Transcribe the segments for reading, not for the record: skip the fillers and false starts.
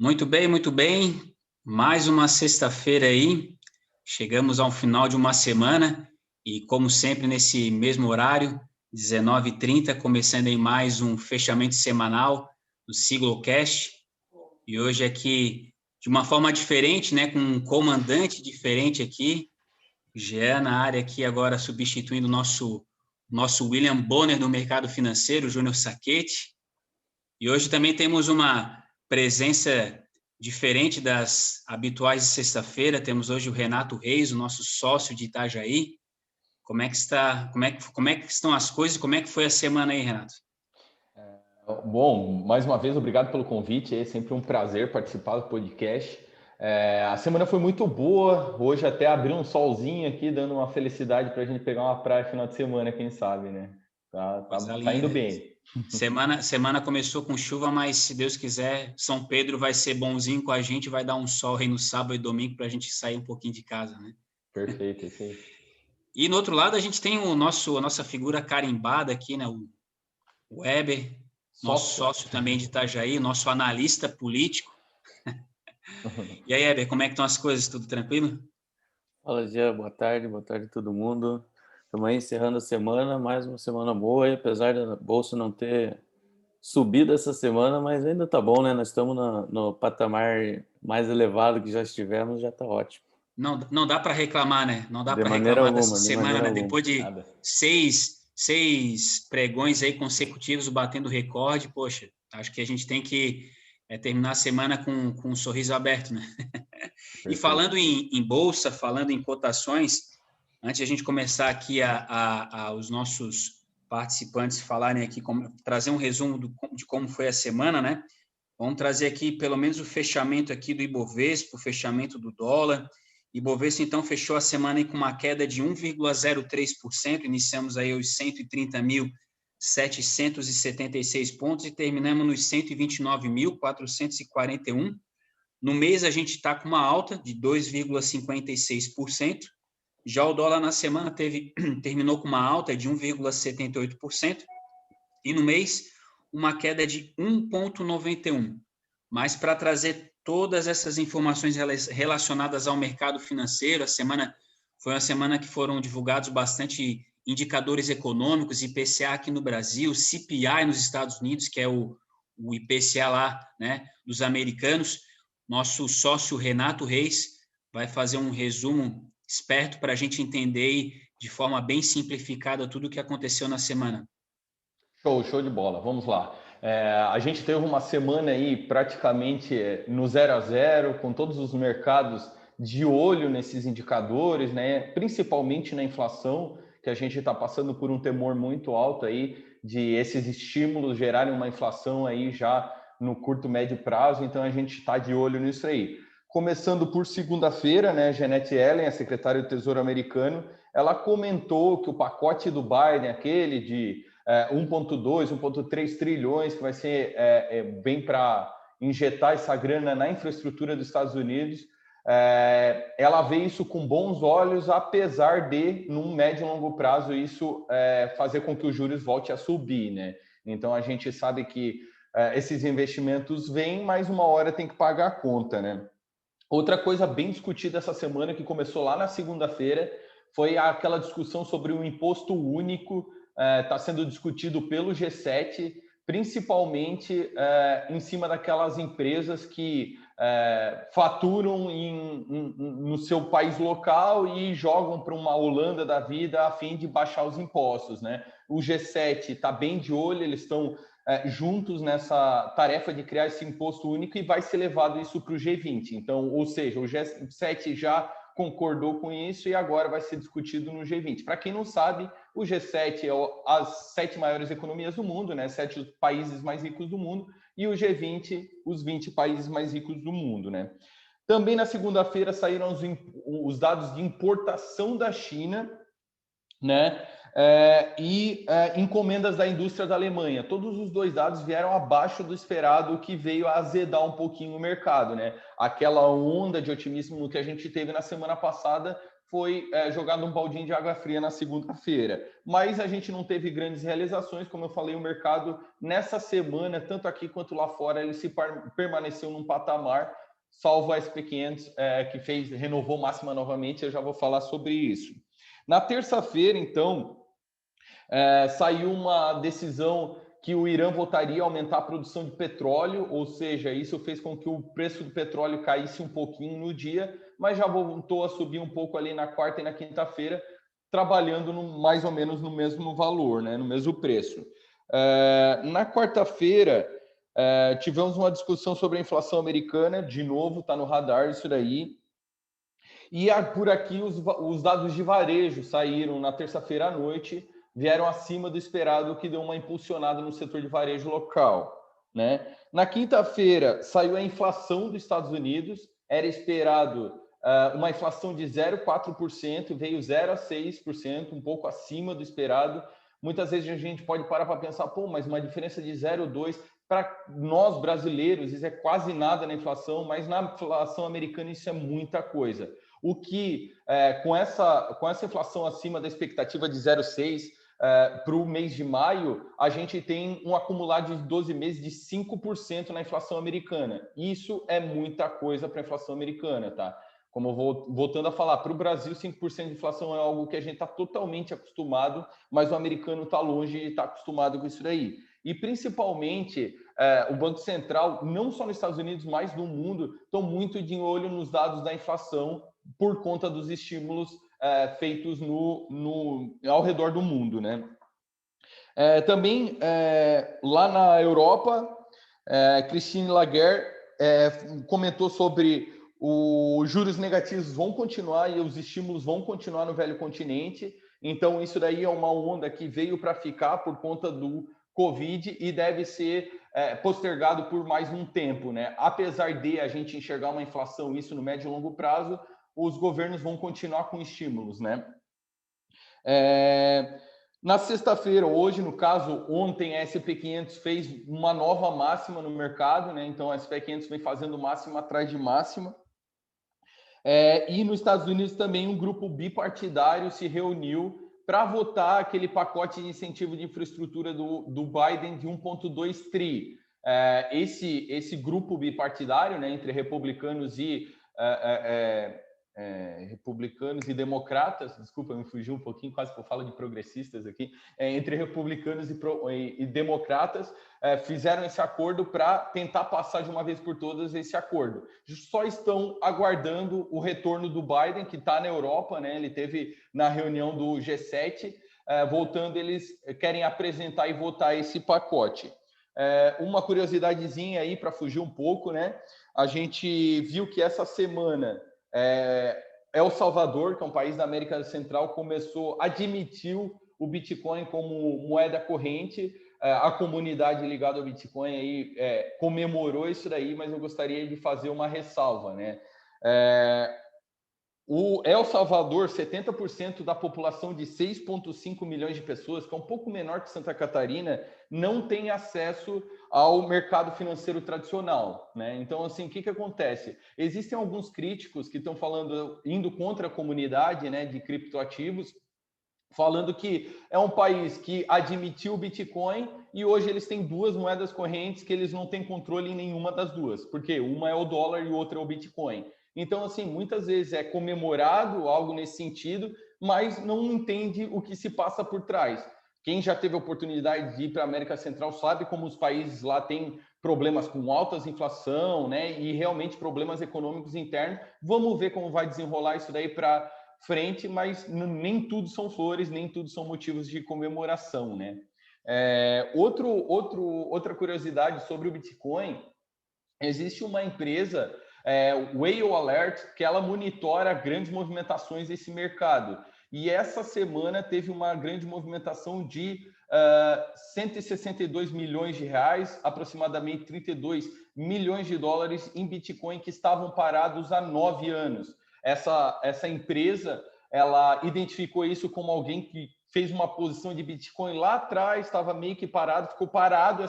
Muito bem, muito bem. Mais uma sexta-feira aí. Chegamos ao final de uma semana e, como sempre, nesse mesmo horário, 19h30, começando em mais um fechamento semanal do Siglocast. E hoje aqui, de uma forma diferente, né, com um comandante diferente aqui, Jean na área aqui agora substituindo o nosso William Bonner no mercado financeiro, Júnior Sacchetti. E hoje também temos uma presença diferente das habituais de sexta-feira. Temos hoje o Renato Reis, o nosso sócio de Itajaí. Como é que está? Como é que estão as coisas? Como é que foi a semana aí, Renato? Bom, mais uma vez, obrigado pelo convite. É sempre um prazer participar do podcast. A semana foi muito boa. Hoje até abriu um solzinho aqui, dando uma felicidade para a gente pegar uma praia final de semana, quem sabe, né? Coisa Tá indo linda. bem. Semana começou com chuva, mas se Deus quiser, São Pedro vai ser bonzinho com a gente, vai dar um sol aí no sábado e domingo para a gente sair um pouquinho de casa, né? Perfeito, isso aí. E no outro lado a gente tem a nossa figura carimbada aqui, né? O Weber, nosso Sócio. sócio também de Itajaí, nosso analista político. E aí, Weber, como é que estão as coisas? Tudo tranquilo? Fala, Jean, boa tarde a todo mundo. Estamos aí encerrando a semana, mais uma semana boa, e apesar da bolsa não ter subido essa semana, mas ainda tá bom, né? Nós estamos no patamar mais elevado que já estivemos, já tá ótimo. Não dá para reclamar, né? Não dá De para maneira reclamar dessa alguma, de semana, maneira né? alguma. Depois de Nada. seis pregões aí consecutivos batendo recorde, poxa, acho que a gente tem que terminar a semana com um sorriso aberto, né? E Perfeito. falando em bolsa, falando em cotações, antes de a gente começar aqui os nossos participantes falarem aqui, trazer um resumo de como foi a semana, né? Vamos trazer aqui pelo menos o fechamento aqui do Ibovespa, o fechamento do dólar. Ibovespa, então, fechou a semana aí com uma queda de 1,03%, iniciamos aí os 130.776 pontos e terminamos nos 129.441. No mês, a gente está com uma alta de 2,56%. Já o dólar na semana terminou com uma alta de 1,78%. E no mês, uma queda de 1,91%. Mas para trazer todas essas informações relacionadas ao mercado financeiro, a semana foi uma semana que foram divulgados bastante indicadores econômicos, IPCA aqui no Brasil, CPI nos Estados Unidos, que é o IPCA lá, né, dos americanos. Nosso sócio Renato Reis vai fazer um resumo esperto para a gente entender de forma bem simplificada tudo o que aconteceu na semana. Show de bola. Vamos lá. A gente teve uma semana aí praticamente no 0 a 0, com todos os mercados de olho nesses indicadores, né? Principalmente na inflação, que a gente está passando por um temor muito alto aí de esses estímulos gerarem uma inflação aí já no curto, médio prazo. Então a gente está de olho nisso aí. Começando por segunda-feira, né? Janet Yellen, a secretária do Tesouro americano, ela comentou que o pacote do Biden, aquele de 1,2, 1,3 trilhões, que vai ser bem para injetar essa grana na infraestrutura dos Estados Unidos. Ela vê isso com bons olhos, apesar de, num médio e longo prazo, isso fazer com que os juros volte a subir, né? Então, a gente sabe que esses investimentos vêm, mas uma hora tem que pagar a conta, né? Outra coisa bem discutida essa semana, que começou lá na segunda-feira, foi aquela discussão sobre o imposto único. Está sendo discutido pelo G7, principalmente em cima daquelas empresas que faturam no seu país local e jogam para uma Holanda da vida a fim de baixar os impostos, né? O G7 está bem de olho, eles estão juntos nessa tarefa de criar esse imposto único e vai ser levado isso para o G20. Então, ou seja, o G7 já concordou com isso e agora vai ser discutido no G20. Para quem não sabe, o G7 é as 7 maiores economias do mundo, né? 7 países mais ricos do mundo, e o G20, os 20 países mais ricos do mundo, né? Também na segunda-feira saíram os dados de importação da China, né? Encomendas da indústria da Alemanha. Todos os dois dados vieram abaixo do esperado, o que veio a azedar um pouquinho o mercado, né? Aquela onda de otimismo que a gente teve na semana passada foi jogado um baldinho de água fria na segunda-feira. Mas a gente não teve grandes realizações, como eu falei, o mercado nessa semana, tanto aqui quanto lá fora, ele permaneceu num patamar, salvo a SP500, que renovou máxima novamente, eu já vou falar sobre isso. Na terça-feira, então, saiu uma decisão que o Irã voltaria a aumentar a produção de petróleo, ou seja, isso fez com que o preço do petróleo caísse um pouquinho no dia, mas já voltou a subir um pouco ali na quarta e na quinta-feira, trabalhando mais ou menos no mesmo valor, né, no mesmo preço. Na quarta-feira, tivemos uma discussão sobre a inflação americana, de novo, está no radar isso daí. E por aqui os dados de varejo saíram na terça-feira à noite, vieram acima do esperado, que deu uma impulsionada no setor de varejo local, né? Na quinta-feira saiu a inflação dos Estados Unidos, era esperado uma inflação de 0,4%, veio 0,6%, um pouco acima do esperado. Muitas vezes a gente pode parar para pensar, pô, mas uma diferença de 0,2%, para nós brasileiros isso é quase nada na inflação, mas na inflação americana isso é muita coisa. O que, com essa inflação acima da expectativa de 0,6%, para o mês de maio, a gente tem um acumulado de 12 meses de 5% na inflação americana. Isso é muita coisa para a inflação americana, tá? Como voltando a falar, para o Brasil, 5% de inflação é algo que a gente está totalmente acostumado, mas o americano está longe e está acostumado com isso daí. E, principalmente, o Banco Central, não só nos Estados Unidos, mas no mundo, estão muito de olho nos dados da inflação por conta dos estímulos feitos ao redor do mundo, né? Também, lá na Europa, Christine Lagarde comentou sobre os juros negativos vão continuar e os estímulos vão continuar no velho continente. Então, isso daí é uma onda que veio para ficar por conta do Covid e deve ser postergado por mais um tempo, né? Apesar de a gente enxergar uma inflação, isso no médio e longo prazo, os governos vão continuar com estímulos, né? Na sexta-feira, hoje, no caso, ontem, a SP500 fez uma nova máxima no mercado, né? Então, a SP500 vem fazendo máxima atrás de máxima. E nos Estados Unidos também um grupo bipartidário se reuniu para votar aquele pacote de incentivo de infraestrutura do Biden de 1,2 tri. Esse grupo bipartidário, né, entre republicanos e democratas, desculpa, me fugiu um pouquinho, quase que eu falo de progressistas aqui, entre republicanos e democratas, fizeram esse acordo para tentar passar de uma vez por todas esse acordo. Só estão aguardando o retorno do Biden, que está na Europa, né? Ele teve na reunião do G7, voltando, eles querem apresentar e votar esse pacote. Uma curiosidadezinha aí para fugir um pouco, né? A gente viu que essa semana El Salvador, que é um país da América Central, admitiu o Bitcoin como moeda corrente. A comunidade ligada ao Bitcoin aí comemorou isso daí, mas eu gostaria de fazer uma ressalva, né? O El Salvador, 70% da população de 6,5 milhões de pessoas, que é um pouco menor que Santa Catarina, não tem acesso ao mercado financeiro tradicional, né? Então, assim, o que acontece? Existem alguns críticos que estão indo contra a comunidade, né, de criptoativos, falando que é um país que admitiu o Bitcoin e hoje eles têm duas moedas correntes que eles não têm controle em nenhuma das duas, porque uma é o dólar e outra é o Bitcoin. Então, assim, muitas vezes é comemorado algo nesse sentido, mas não entende o que se passa por trás. Quem já teve a oportunidade de ir para a América Central sabe como os países lá têm problemas com altas inflação, né, e realmente problemas econômicos internos. Vamos ver como vai desenrolar isso daí para frente, mas nem tudo são flores, nem tudo são motivos de comemoração, né? Outra curiosidade sobre o Bitcoin, existe uma empresa, Whale Alert, que ela monitora grandes movimentações desse mercado. E essa semana teve uma grande movimentação de 162 milhões de reais, aproximadamente 32 milhões de dólares em Bitcoin que estavam parados há 9 anos. Essa empresa, ela identificou isso como alguém que fez uma posição de Bitcoin lá atrás, estava meio que parado, ficou parado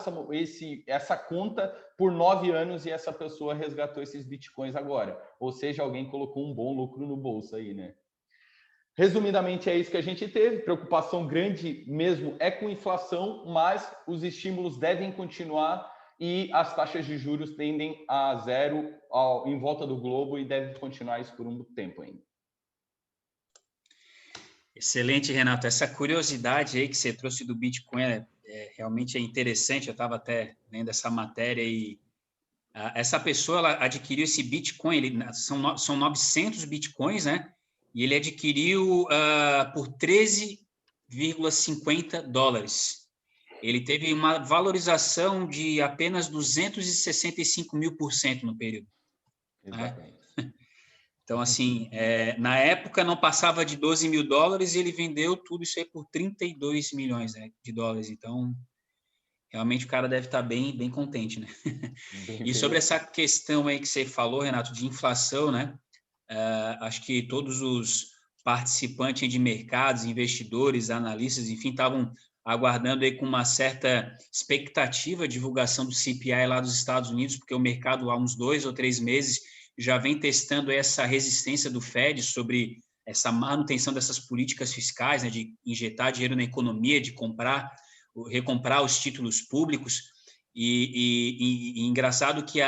essa conta por 9 anos e essa pessoa resgatou esses Bitcoins agora. Ou seja, alguém colocou um bom lucro no bolso aí, né? Resumidamente, é isso que a gente teve. Preocupação grande mesmo é com inflação, mas os estímulos devem continuar e as taxas de juros tendem a zero em volta do globo e devem continuar isso por um tempo ainda. Excelente, Renato. Essa curiosidade aí que você trouxe do Bitcoin realmente é interessante. Eu estava até lendo essa matéria e essa pessoa ela adquiriu esse Bitcoin, são 900 Bitcoins, né? E ele adquiriu por 13,50 dólares. Ele teve uma valorização de apenas 265.000% no período. Exatamente. Né? Então, assim, na época não passava de 12 mil dólares e ele vendeu tudo isso aí por 32 milhões, né, de dólares. Então, realmente o cara deve estar bem, bem contente, né? E sobre essa questão aí que você falou, Renato, de inflação, né? Acho que todos os participantes de mercados, investidores, analistas, enfim, estavam aguardando aí com uma certa expectativa a divulgação do CPI lá dos Estados Unidos, porque o mercado há uns 2 ou 3 meses já vem testando essa resistência do Fed sobre essa manutenção dessas políticas fiscais, né, de injetar dinheiro na economia, de recomprar os títulos públicos. E engraçado que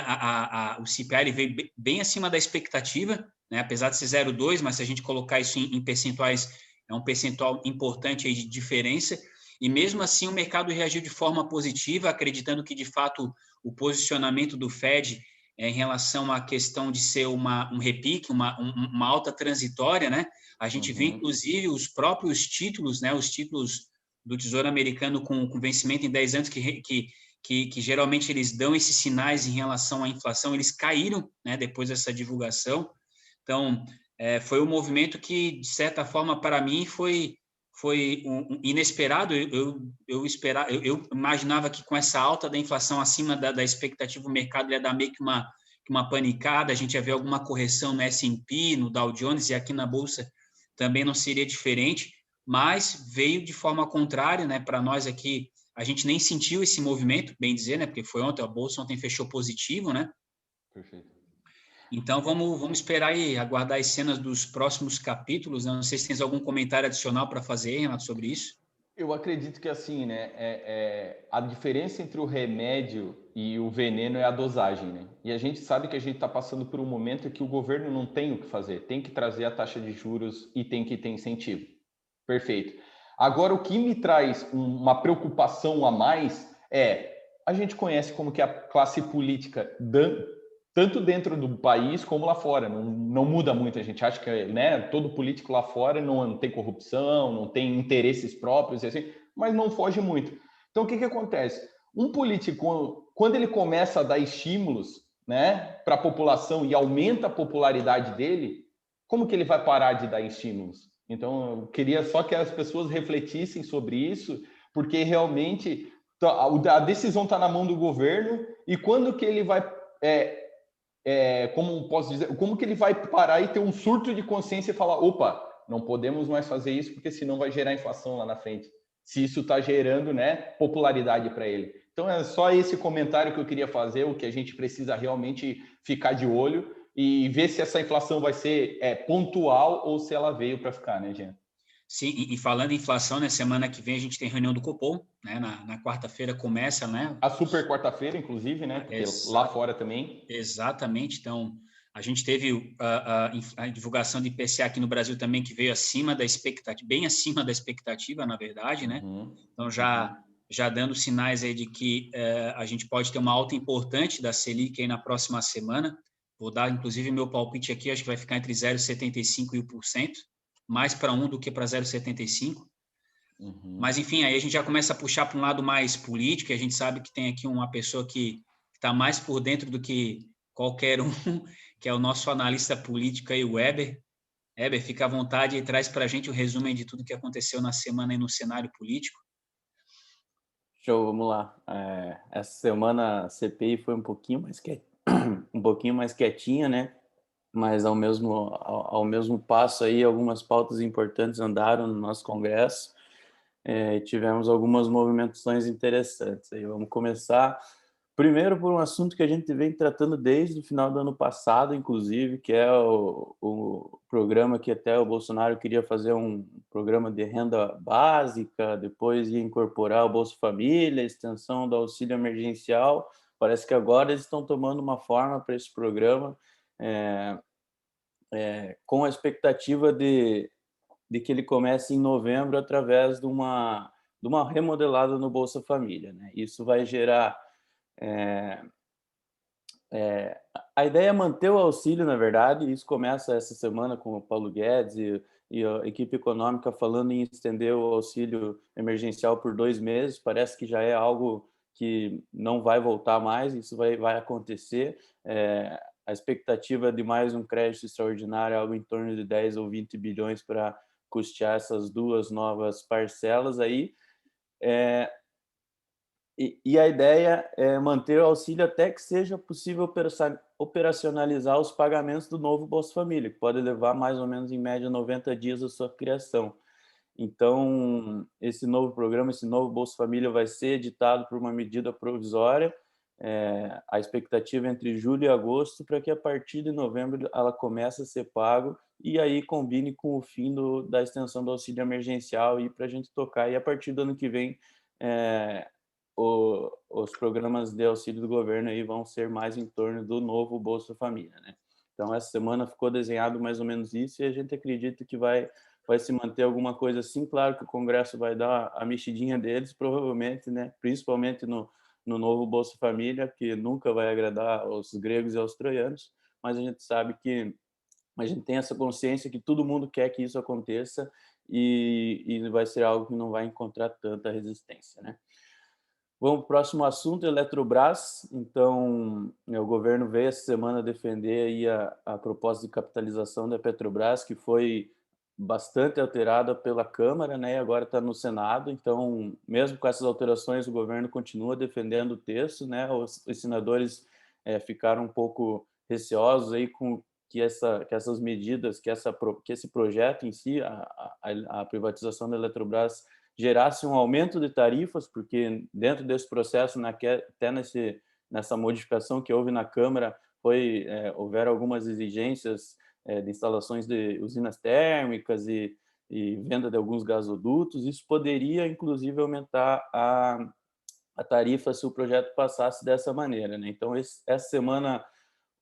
o CPI ele veio bem acima da expectativa, né? Apesar de ser 0,2, mas se a gente colocar isso em percentuais, é um percentual importante aí de diferença. E mesmo assim o mercado reagiu de forma positiva, acreditando que de fato o posicionamento do Fed em relação à questão de ser um repique, uma alta transitória, né? A gente vê inclusive os próprios títulos, né? Os títulos do Tesouro Americano com vencimento em 10 anos que geralmente eles dão esses sinais em relação à inflação, eles caíram, né, depois dessa divulgação. Então, foi um movimento que, de certa forma, para mim, foi inesperado. Eu imaginava que com essa alta da inflação acima da expectativa, o mercado ia dar meio que uma panicada, a gente ia ver alguma correção no S&P, no Dow Jones, e aqui na Bolsa também não seria diferente, mas veio de forma contrária, né, para nós aqui. A gente nem sentiu esse movimento, bem dizer, né? Porque foi ontem, a Bolsa ontem fechou positivo, né? Perfeito. Então, vamos esperar e aguardar as cenas dos próximos capítulos. Não sei se tens algum comentário adicional para fazer, Renato, sobre isso. Eu acredito que assim, né? A diferença entre o remédio e o veneno é a dosagem, né? E a gente sabe que a gente está passando por um momento que o governo não tem o que fazer, tem que trazer a taxa de juros e tem que ter incentivo. Perfeito. Agora, o que me traz uma preocupação a mais a gente conhece como que a classe política, tanto dentro do país como lá fora, não muda muito. A gente acha que, né, todo político lá fora não tem corrupção, não tem interesses próprios, assim, mas não foge muito. Então, o que acontece? Um político, quando ele começa a dar estímulos, né, para a população e aumenta a popularidade dele, como que ele vai parar de dar estímulos? Então, eu queria só que as pessoas refletissem sobre isso, porque realmente a decisão está na mão do governo e quando que ele vai, como posso dizer, como que ele vai parar e ter um surto de consciência e falar, opa, não podemos mais fazer isso porque senão vai gerar inflação lá na frente. Se isso está gerando, né, popularidade para ele. Então, é só esse comentário que eu queria fazer, o que a gente precisa realmente ficar de olho e ver se essa inflação vai ser pontual ou se ela veio para ficar, né, Jean? Sim, e falando em inflação, né, semana que vem a gente tem reunião do Copom, né, na quarta-feira começa, né? A super quarta-feira, inclusive, né, porque lá fora também. Exatamente, então a gente teve a divulgação de IPCA aqui no Brasil também, que veio acima da expectativa, bem acima da expectativa, na verdade, né? Então já dando sinais aí de que a gente pode ter uma alta importante da Selic aí na próxima semana. Vou dar, inclusive, meu palpite aqui, acho que vai ficar entre 0,75% e 1%, mais para 1 do que para 0,75%. Mas, enfim, aí a gente já começa a puxar para um lado mais político, e a gente sabe que tem aqui uma pessoa que está mais por dentro do que qualquer um, que é o nosso analista político aí, o Weber. Weber, fica à vontade e traz para a gente o resumo de tudo que aconteceu na semana aí no cenário político. Show, vamos lá. Essa semana a CPI foi um pouquinho mais quietinha, né? Mas ao mesmo passo aí, algumas pautas importantes andaram no nosso Congresso. Tivemos algumas movimentações interessantes. Aí vamos começar Primeiro, por um assunto que a gente vem tratando desde o final do ano passado, inclusive, que é o programa que até o Bolsonaro queria fazer um programa de renda básica, depois ia incorporar o Bolsa Família, a extensão do auxílio emergencial. Parece que agora eles estão tomando uma forma para esse programa, é, com a expectativa de que ele comece em novembro através de uma remodelada no Bolsa Família, né? Isso vai gerar... É, a ideia é manter o auxílio, na verdade. Isso começa essa semana com o Paulo Guedes e a equipe econômica falando em estender o auxílio emergencial por 2 meses. Parece que já é algo que não vai voltar mais, isso vai acontecer. A expectativa de mais um crédito extraordinário é algo em torno de 10 ou 20 bilhões para custear essas 2 novas parcelas aí. E a ideia é manter o auxílio até que seja possível operacionalizar os pagamentos do novo Bolsa Família, que pode levar mais ou menos, em média, 90 dias a sua criação. Então, esse novo programa, esse novo Bolsa Família vai ser editado por uma medida provisória. A expectativa é entre julho e agosto, para que a partir de novembro ela comece a ser pago e aí combine com o fim da extensão do auxílio emergencial e para a gente tocar. E a partir do ano que vem, os programas de auxílio do governo aí vão ser mais em torno do novo Bolsa Família, né? Então, essa semana ficou desenhado mais ou menos isso e a gente acredita que vai se manter alguma coisa assim. Claro que o Congresso vai dar a mexidinha deles, provavelmente, né? Principalmente no novo Bolsa Família, que nunca vai agradar aos gregos e aos troianos, mas a gente sabe que a gente tem essa consciência que todo mundo quer que isso aconteça e vai ser algo que não vai encontrar tanta resistência, né? Vamos para o próximo assunto, Eletrobras. Então, o governo veio essa semana defender aí a proposta de capitalização da Petrobras, que foi bastante alterada pela Câmara, né? Agora está no Senado. Então, mesmo com essas alterações, o governo continua defendendo o texto, né? Os senadores ficaram um pouco receosos aí com que essas medidas, que esse projeto em si, a privatização da Eletrobras, gerasse um aumento de tarifas, porque dentro desse processo, até nessa modificação que houve na Câmara, houveram algumas exigências de instalações de usinas térmicas e venda de alguns gasodutos. Isso poderia, inclusive, aumentar a tarifa se o projeto passasse dessa maneira, né? Então, essa semana,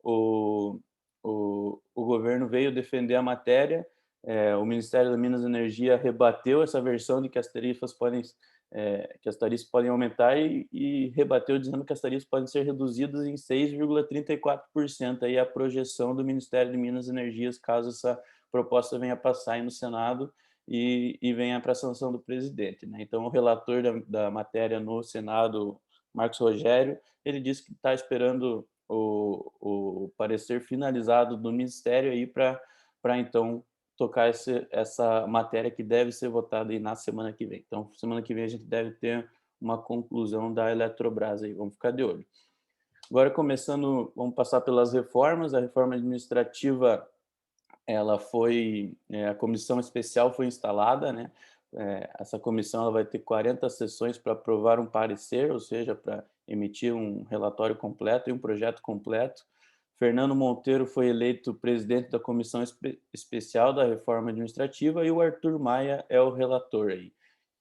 o governo veio defender a matéria. O Ministério da Minas e Energia rebateu essa versão de que as tarifas podem aumentar e rebateu dizendo que as tarifas podem ser reduzidas em 6,34%. Aí a projeção do Ministério de Minas e Energia, caso essa proposta venha passar aí no Senado e venha para a sanção do presidente, né? Então, o relator da matéria no Senado, Marcos Rogério, ele disse que está esperando o parecer finalizado do Ministério aí para então tocar essa matéria, que deve ser votada aí na semana que vem. Então, semana que vem a gente deve ter uma conclusão da Eletrobras aí, vamos ficar de olho. Agora, começando, vamos passar pelas reformas. A reforma administrativa, a comissão especial foi instalada, né? Essa comissão ela vai ter 40 sessões para aprovar um parecer, ou seja, para emitir um relatório completo e um projeto completo. Fernando Monteiro foi eleito presidente da comissão especial da reforma administrativa e o Arthur Maia é o relator aí.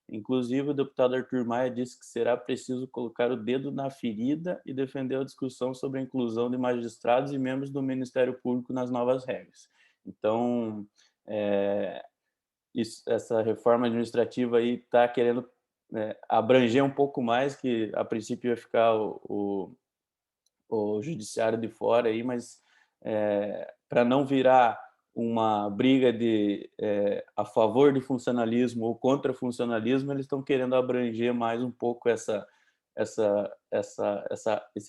Inclusive, o deputado Arthur Maia disse que será preciso colocar o dedo na ferida e defender a discussão sobre a inclusão de magistrados e membros do Ministério Público nas novas regras. Então, essa reforma administrativa aí está querendo abranger um pouco mais, que a princípio ia ficar o judiciário de fora aí, mas para não virar uma briga a favor de funcionalismo ou contra funcionalismo, eles estão querendo abranger mais um pouco esse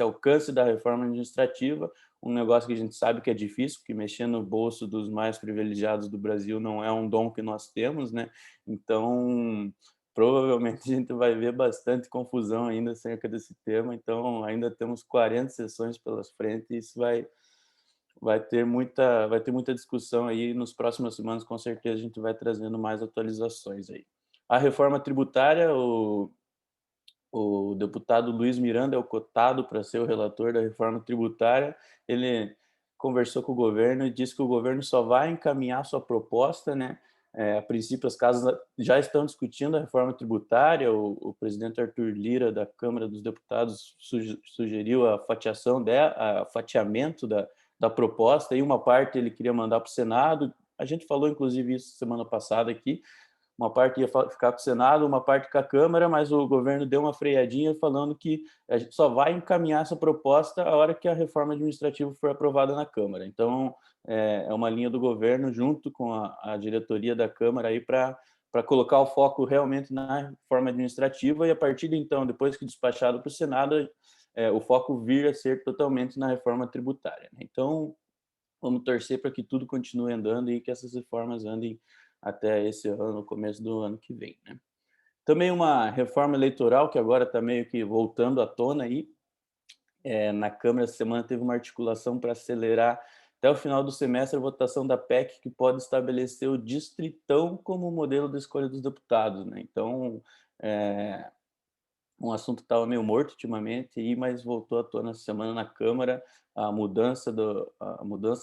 alcance da reforma administrativa, um negócio que a gente sabe que é difícil, porque mexer no bolso dos mais privilegiados do Brasil não é um dom que nós temos, né? Então, provavelmente a gente vai ver bastante confusão ainda acerca desse tema. Então, ainda temos 40 sessões pelas frentes e isso vai ter muita discussão aí nos próximas semanas. Com certeza a gente vai trazendo mais atualizações aí. A reforma tributária, o deputado Luiz Miranda é o cotado para ser o relator da reforma tributária. Ele conversou com o governo e disse que o governo só vai encaminhar sua proposta, né? A princípio, as casas já estão discutindo a reforma tributária. O presidente Arthur Lira, da Câmara dos Deputados, sugeriu a fatiamento da proposta, e uma parte ele queria mandar para o Senado. A gente falou, inclusive, isso semana passada aqui. Uma parte ia ficar com o Senado, uma parte com a Câmara, mas o governo deu uma freadinha falando que a gente só vai encaminhar essa proposta a hora que a reforma administrativa for aprovada na Câmara. Então, é uma linha do governo junto com a diretoria da Câmara aí para colocar o foco realmente na reforma administrativa, e a partir de então, depois que despachado para o Senado, o foco vir a ser totalmente na reforma tributária, né? Então, vamos torcer para que tudo continue andando e que essas reformas andem até esse ano, no começo do ano que vem, né? Também uma reforma eleitoral que agora está meio que voltando à tona aí. Na Câmara, essa semana teve uma articulação para acelerar até o final do semestre a votação da PEC, que pode estabelecer o distritão como modelo de escolha dos deputados, né? Então, é, um assunto que estava meio morto ultimamente, mas voltou à tona essa semana na Câmara, a mudança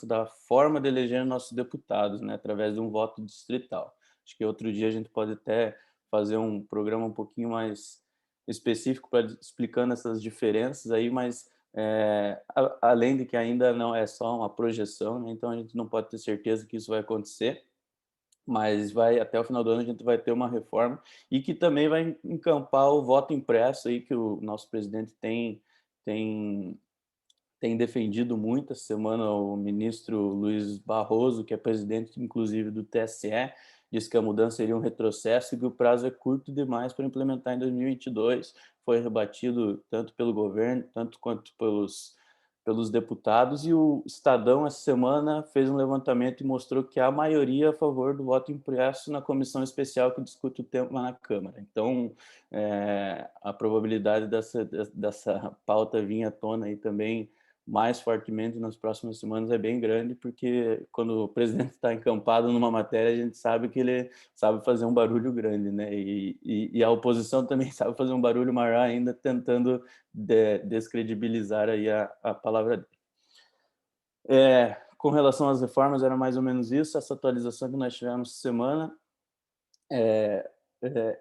da forma de eleger nossos deputados, né, através de um voto distrital. Acho que outro dia a gente pode até fazer um programa um pouquinho mais específico para explicando essas diferenças aí, mas além de que ainda não é só uma projeção, né, então a gente não pode ter certeza que isso vai acontecer, mas vai até o final do ano a gente vai ter uma reforma e que também vai encampar o voto impresso aí que o nosso presidente tem tem defendido muito. Essa semana o ministro Luiz Barroso, que é presidente inclusive do TSE, disse que a mudança seria um retrocesso e que o prazo é curto demais para implementar em 2022. Foi rebatido tanto pelo governo, tanto quanto pelos deputados, e o Estadão essa semana fez um levantamento e mostrou que há maioria a favor do voto impresso na comissão especial que discute o tema na Câmara. Então, a probabilidade dessa pauta vir à tona aí também mais fortemente nas próximas semanas é bem grande, porque quando o presidente está encampado numa matéria, a gente sabe que ele sabe fazer um barulho grande, né? E a oposição também sabe fazer um barulho maior ainda, tentando descredibilizar aí a palavra dele. Com relação às reformas, era mais ou menos isso, essa atualização que nós tivemos essa semana. É, é,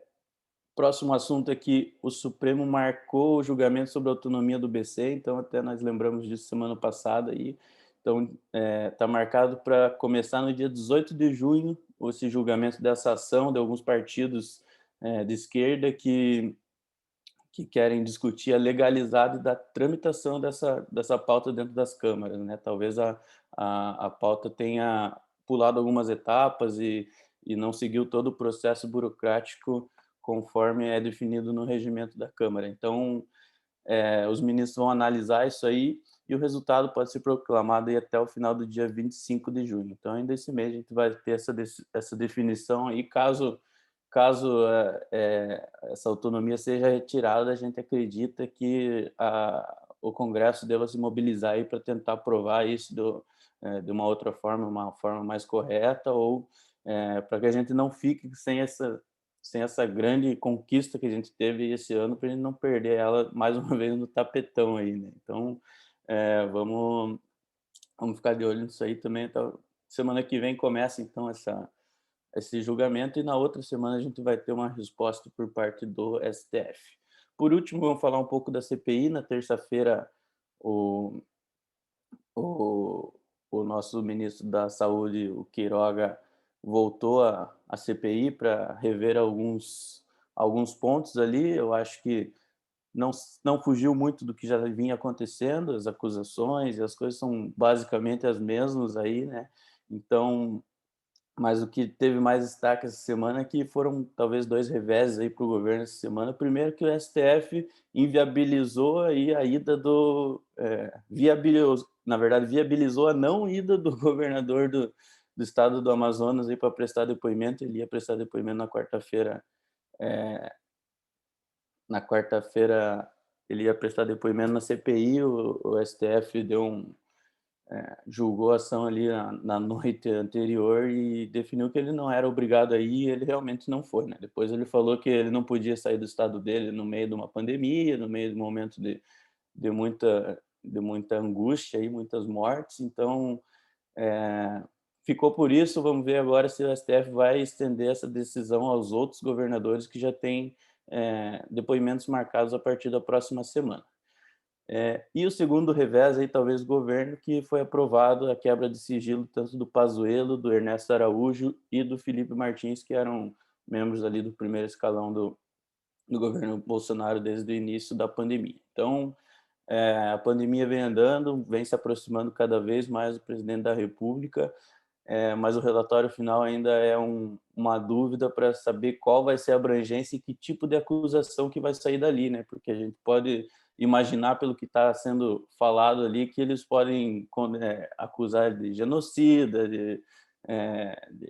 Próximo assunto é que o Supremo marcou o julgamento sobre a autonomia do BC, então até nós lembramos disso semana passada, e então está marcado para começar no dia 18 de junho esse julgamento dessa ação de alguns partidos de esquerda que querem discutir a legalizada da tramitação dessa pauta dentro das câmaras, né? Talvez a pauta tenha pulado algumas etapas e não seguiu todo o processo burocrático conforme é definido no regimento da Câmara. Então, os ministros vão analisar isso aí e o resultado pode ser proclamado aí até o final do dia 25 de junho. Então, ainda esse mês a gente vai ter essa definição aí. Caso essa autonomia seja retirada, a gente acredita que o Congresso deva se mobilizar aí para tentar aprovar isso de uma outra forma, uma forma mais correta, ou para que a gente não fique sem essa grande conquista que a gente teve esse ano, para a gente não perder ela mais uma vez no tapetão aí, né? Então, vamos ficar de olho nisso aí também. Então, semana que vem começa então esse julgamento, e na outra semana a gente vai ter uma resposta por parte do STF. Por último, vamos falar um pouco da CPI. Na terça-feira, o, o, o nosso ministro da Saúde, o Queiroga, voltou à CPI para rever alguns pontos ali. Eu acho que não fugiu muito do que já vinha acontecendo, as acusações e as coisas são basicamente as mesmas aí, né? Então, mas o que teve mais destaque essa semana é que foram talvez dois reveses aí para o governo essa semana. Primeiro, que o STF inviabilizou aí a ida na verdade, viabilizou a não ida do governador do estado do Amazonas aí para prestar depoimento. Ele ia prestar depoimento na quarta-feira. Na quarta-feira ele ia prestar depoimento na CPI. O STF julgou a ação ali na noite anterior e definiu que ele não era obrigado a ir, e ele realmente não foi, né? Depois ele falou que ele não podia sair do estado dele no meio de uma pandemia, no meio de um momento de muita angústia e muitas mortes, então ficou por isso. Vamos ver agora se o STF vai estender essa decisão aos outros governadores que já têm depoimentos marcados a partir da próxima semana. E o segundo revés, aí, talvez o governo, que foi aprovado a quebra de sigilo tanto do Pazuello, do Ernesto Araújo e do Felipe Martins, que eram membros ali do primeiro escalão do governo Bolsonaro desde o início da pandemia. Então, a pandemia vem andando, vem se aproximando cada vez mais do presidente da República, mas o relatório final ainda é uma dúvida para saber qual vai ser a abrangência e que tipo de acusação que vai sair dali, né? Porque a gente pode imaginar, pelo que está sendo falado ali, que eles podem acusar de genocida, de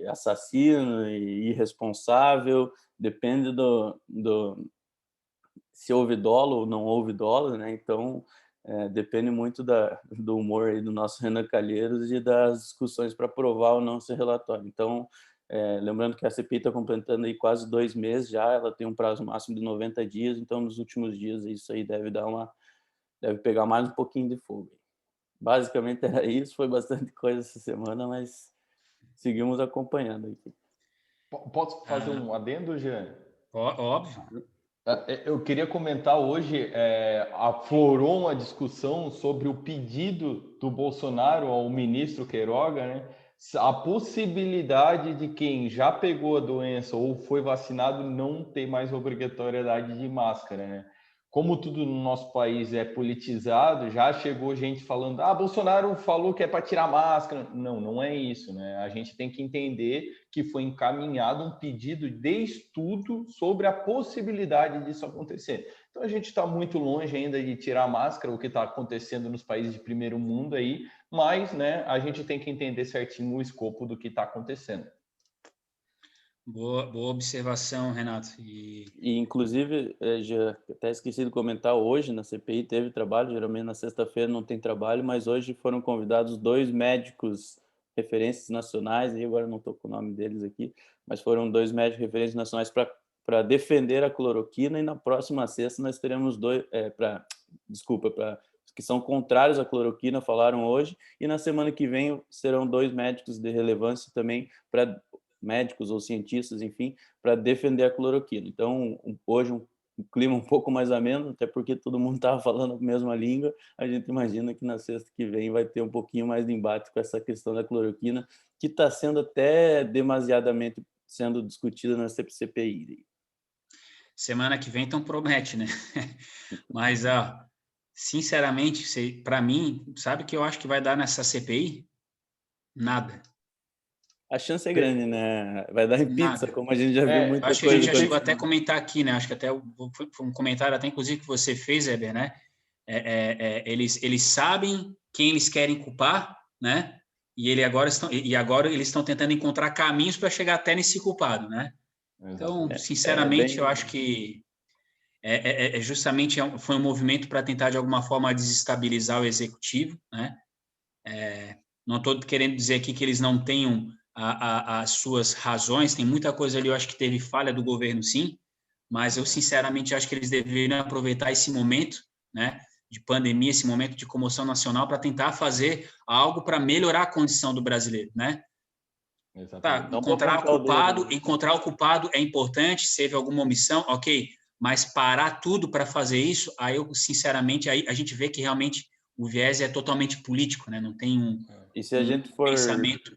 assassino e irresponsável, depende se houve dolo ou não houve dolo, né? Então, depende muito do humor aí do nosso Renan Calheiros e das discussões para aprovar ou não esse relatório. Então, lembrando que a CPI está completando aí quase 2 meses já, ela tem um prazo máximo de 90 dias, então nos últimos dias isso aí deve pegar mais um pouquinho de fogo. Basicamente era isso, foi bastante coisa essa semana, mas seguimos acompanhando aqui. Posso fazer um adendo, Jean? Óbvio. Eu queria comentar hoje, aflorou uma discussão sobre o pedido do Bolsonaro ao ministro Queiroga, né? A possibilidade de quem já pegou a doença ou foi vacinado não ter mais obrigatoriedade de máscara, né? Como tudo no nosso país é politizado, já chegou gente falando: Bolsonaro falou que é para tirar máscara. Não, não é isso, né? A gente tem que entender que foi encaminhado um pedido de estudo sobre a possibilidade disso acontecer. Então a gente está muito longe ainda de tirar máscara, o que está acontecendo nos países de primeiro mundo aí, mas, né, a gente tem que entender certinho o escopo do que está acontecendo. Boa observação, Renato. E inclusive, já até esqueci de comentar, hoje na CPI teve trabalho, geralmente na sexta-feira não tem trabalho, mas hoje foram convidados 2 médicos referências nacionais, e agora não estou com o nome deles aqui, mas foram 2 médicos referências nacionais para defender a cloroquina, e na próxima sexta nós teremos 2, que são contrários à cloroquina, falaram hoje, e na semana que vem serão 2 médicos de relevância também, médicos ou cientistas, enfim, para defender a cloroquina. Então, hoje um clima um pouco mais ameno, até porque todo mundo estava falando a mesma língua. A gente imagina que na sexta que vem vai ter um pouquinho mais de embate com essa questão da cloroquina, que está sendo até demasiadamente sendo discutida na CPI. Semana que vem então promete, né? Mas, sinceramente, para mim, sabe o que eu acho que vai dar nessa CPI? Nada. A chance é grande, né? Vai dar em pizza, como a gente já viu muita coisa. Acho que a gente já chegou até a comentar aqui, né? Acho que até foi um comentário até inclusive que você fez, Weber, né? Eles sabem quem eles querem culpar, né? E agora eles estão tentando encontrar caminhos para chegar até nesse culpado, né? Então, sinceramente, eu acho que justamente foi um movimento para tentar de alguma forma desestabilizar o executivo, né? Não estou querendo dizer aqui que eles não tenham as suas razões, tem muita coisa ali, eu acho que teve falha do governo, sim, mas eu sinceramente acho que eles deveriam aproveitar esse momento, né, de pandemia, esse momento de comoção nacional, para tentar fazer algo para melhorar a condição do brasileiro, né? Tá, encontrar o culpado é importante, se teve alguma omissão, ok, mas parar tudo para fazer isso, aí eu, sinceramente, aí a gente vê que realmente o viés é totalmente político, né? Não tem pensamento.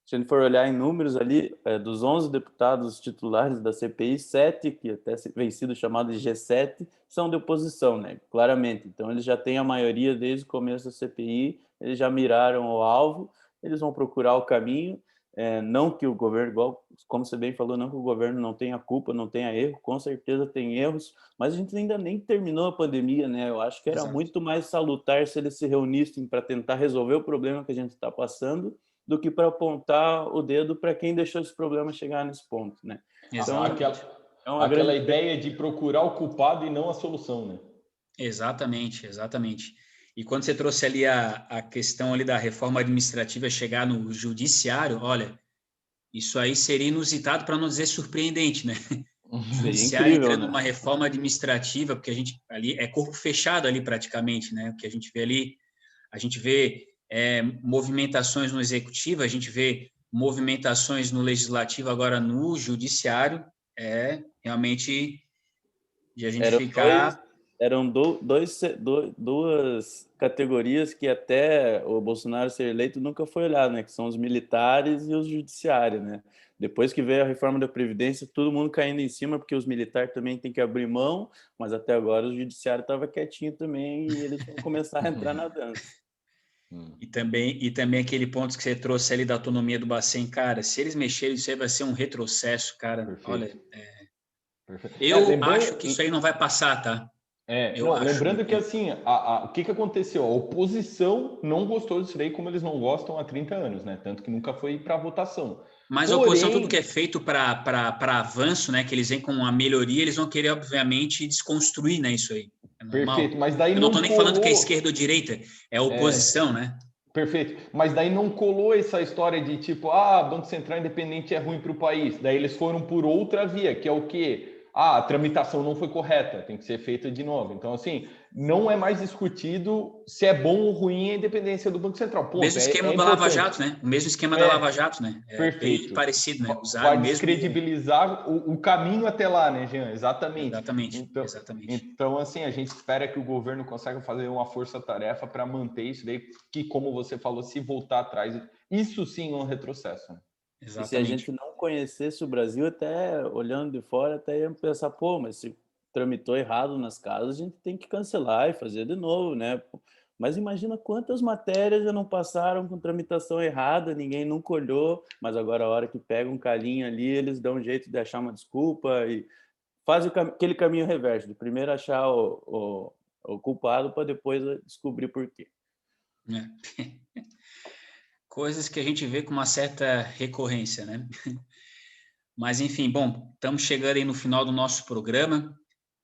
Se a gente for olhar em números ali, dos 11 deputados titulares da CPI, 7, que até vem sido chamado de G7, são de oposição, né? Claramente. Então, eles já têm a maioria desde o começo da CPI, eles já miraram o alvo, eles vão procurar o caminho. Não que o governo, igual como você bem falou, não que o governo não tenha culpa, não tenha erro, com certeza tem erros, mas a gente ainda nem terminou a pandemia, né? Eu acho que era muito mais salutar se eles se reunissem para tentar resolver o problema que a gente está passando, do que para apontar o dedo para quem deixou esse problema chegar nesse ponto, né? Então, aquela ideia de procurar o culpado e não a solução, né? Exatamente. E quando você trouxe ali a questão ali da reforma administrativa chegar no judiciário, olha, isso aí seria inusitado, para não dizer surpreendente, né? O Seria judiciário incrível, entrando né? numa reforma administrativa, porque a gente ali é corpo fechado ali praticamente, né? O que a gente vê ali, a gente vê movimentações no executivo, a gente vê movimentações no legislativo, agora no judiciário, realmente de a gente Eram dois, ficar. eram duas categorias que até o Bolsonaro ser eleito nunca foi olhado, né? Que são os militares e os judiciários, né? Depois que veio a reforma da Previdência, todo mundo caindo em cima, porque os militares também têm que abrir mão, mas até agora o judiciário estava quietinho também e eles vão começar a entrar na dança. E também aquele ponto que você trouxe ali da autonomia do Bacen, cara, se eles mexerem, isso aí vai ser um retrocesso, cara. Perfeito. Olha, Perfeito. eu acho que isso aí não vai passar, tá? Eu Não, acho. lembrando que assim, o que aconteceu? A oposição não gostou disso daí, como eles não gostam há 30 anos, né? Tanto que nunca foi para votação. Mas a oposição, tudo que é feito para avanço, né, que eles vêm com uma melhoria, eles vão querer, obviamente, desconstruir, né, isso aí. É Perfeito, normal. mas daí Eu não não estou nem falando que é colou. esquerda ou direita, é a oposição, né? Perfeito, mas daí não colou essa história de tipo, Banco Central independente é ruim para o país. Daí eles foram por outra via, que é o quê? A tramitação não foi correta, tem que ser feita de novo. Então, assim, não é mais discutido se é bom ou ruim a independência do Banco Central. O Ponto. mesmo esquema É da Lava importante. Jato, né? O mesmo esquema da Lava É, Jato, né? É bem perfeito. parecido, né? Usaram Vai o mesmo. descredibilizar o caminho até lá, né, Jean? Exatamente. Exatamente, Então, exatamente. então, assim, a gente espera que o governo consiga fazer uma força-tarefa para manter isso daí, que, como você falou, se voltar atrás, isso sim é um retrocesso. Né? E se a Exatamente. gente não conhecesse o Brasil, até olhando de fora, até ia pensar, pô, mas se tramitou errado nas casas, a gente tem que cancelar e fazer de novo, né? Mas imagina quantas matérias já não passaram com tramitação errada, ninguém nunca olhou, mas agora a hora que pega um calinho ali, eles dão um jeito de achar uma desculpa e fazem aquele caminho reverso, de primeiro achar o culpado para depois descobrir por quê. É. Coisas que a gente vê com uma certa recorrência, né? Mas, enfim, bom, estamos chegando aí no final do nosso programa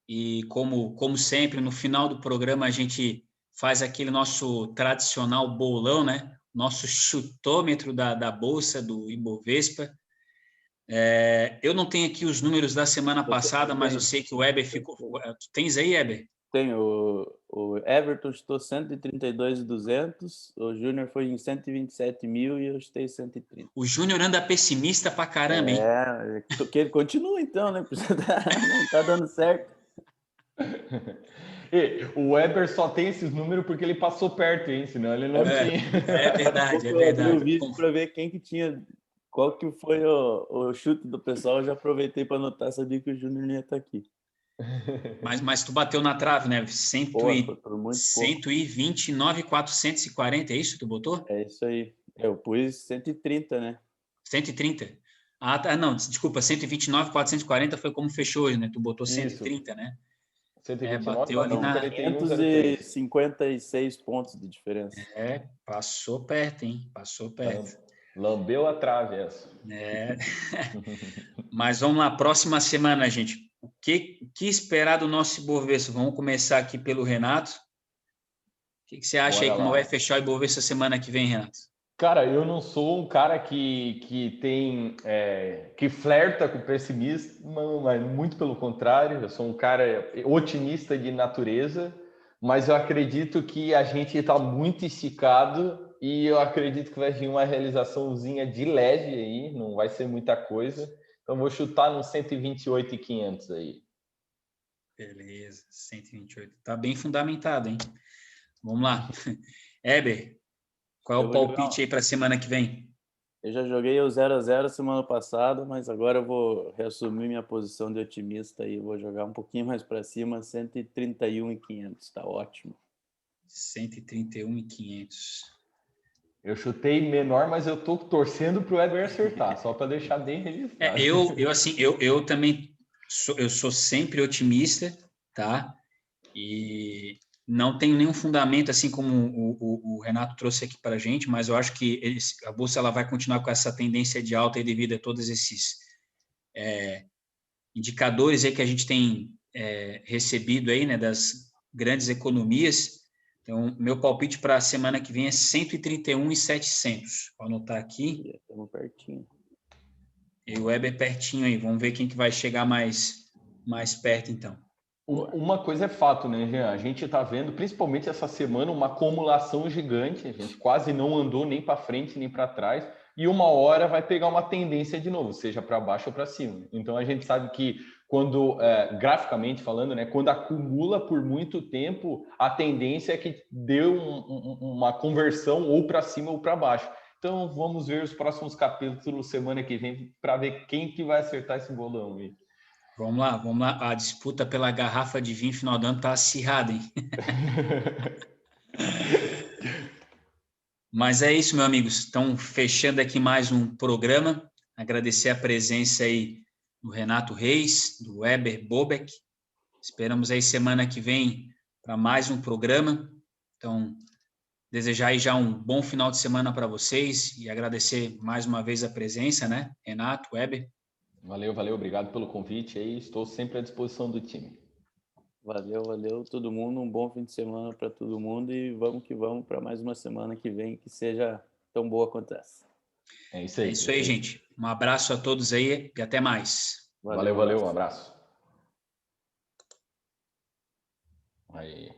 e, como sempre, no final do programa a gente faz aquele nosso tradicional bolão, né? Nosso chutômetro da Bolsa, do Ibovespa. Eu não tenho aqui os números da semana passada, mas eu sei que o Weber ficou... Tu tens aí, Weber? Tem o Everton estou 132.200, o Júnior foi em 127.000 e eu estou 130. O Júnior anda pessimista pra caramba, hein? Que ele continua então, né? Não tá dando certo. E o Weber só tem esses números porque ele passou perto, hein? Senão ele não tinha. É Daqui a verdade, pouco é eu abri o verdade. vídeo para ver quem que tinha, qual que foi o chute do pessoal. Eu já aproveitei para anotar, sabia que o Júnior não ia estar aqui. Mas tu bateu na trave, né? Pô, foi por muito pouco. 129.440, é isso que tu botou? É isso aí. Eu pus 130, né? 130. Ah, tá, não, desculpa, 129.440 foi como fechou hoje, né? Tu botou Isso. 130, né? 129, Bateu ali São na... 441,03. 556 pontos de diferença. Passou perto, hein? Passou perto. Lambeu a trave essa. Mas vamos lá, próxima semana, gente. O que esperar do nosso Ibovespa? Vamos começar aqui pelo Renato. O que você acha Bora aí, como lá. vai fechar o Ibovespa semana que vem, Renato? Cara, eu não sou um cara que tem que flerta com o pessimismo, mas muito pelo contrário, eu sou um cara otimista de natureza, mas eu acredito que a gente está muito esticado e eu acredito que vai vir uma realizaçãozinha de leve aí, não vai ser muita coisa. Então vou chutar nos 128.500 aí. Beleza, 128. Tá bem fundamentado, hein? Vamos lá. Heber, qual é o palpite aí para a semana que vem? Eu já joguei o 0-0 semana passada, mas agora eu vou reassumir minha posição de otimista e vou jogar um pouquinho mais para cima, 131.500, tá ótimo. 131.500. Eu chutei menor, mas eu tô torcendo pro Weber acertar, só para deixar bem registrado. Eu também sou sempre otimista, tá? E não tenho nenhum fundamento, assim como o Renato trouxe aqui para a gente, mas eu acho que a Bolsa ela vai continuar com essa tendência de alta aí devido a todos esses indicadores aí que a gente tem recebido aí, né, das grandes economias. Então, meu palpite para a semana que vem é 131,700. Vou anotar aqui. Estamos pertinho. E o Weber pertinho aí. Vamos ver quem que vai chegar mais perto, então. Uma coisa é fato, né, Jean? A gente está vendo, principalmente essa semana, uma acumulação gigante. A gente quase não andou nem para frente nem para trás. E uma hora vai pegar uma tendência de novo, seja para baixo ou para cima. Então a gente sabe que quando, graficamente falando, né, quando acumula por muito tempo, a tendência é que dê uma conversão ou para cima ou para baixo. Então vamos ver os próximos capítulos semana que vem para ver quem que vai acertar esse bolão aí. Vamos lá. A disputa pela garrafa de vinho final do ano tá acirrada, hein? Mas é isso, meus amigos. Então, fechando aqui mais um programa. Agradecer a presença aí do Renato Reis, do Weber Bobek. Esperamos aí semana que vem para mais um programa. Então, desejar aí já um bom final de semana para vocês e agradecer mais uma vez a presença, né? Renato, Weber. Valeu. Obrigado pelo convite aí. Estou sempre à disposição do time. Valeu todo mundo. Um bom fim de semana para todo mundo e vamos que vamos para mais uma semana que vem que seja tão boa quanto essa. É isso aí. É isso aí, gente. Um abraço a todos aí e até mais. Valeu. Um abraço. Aí.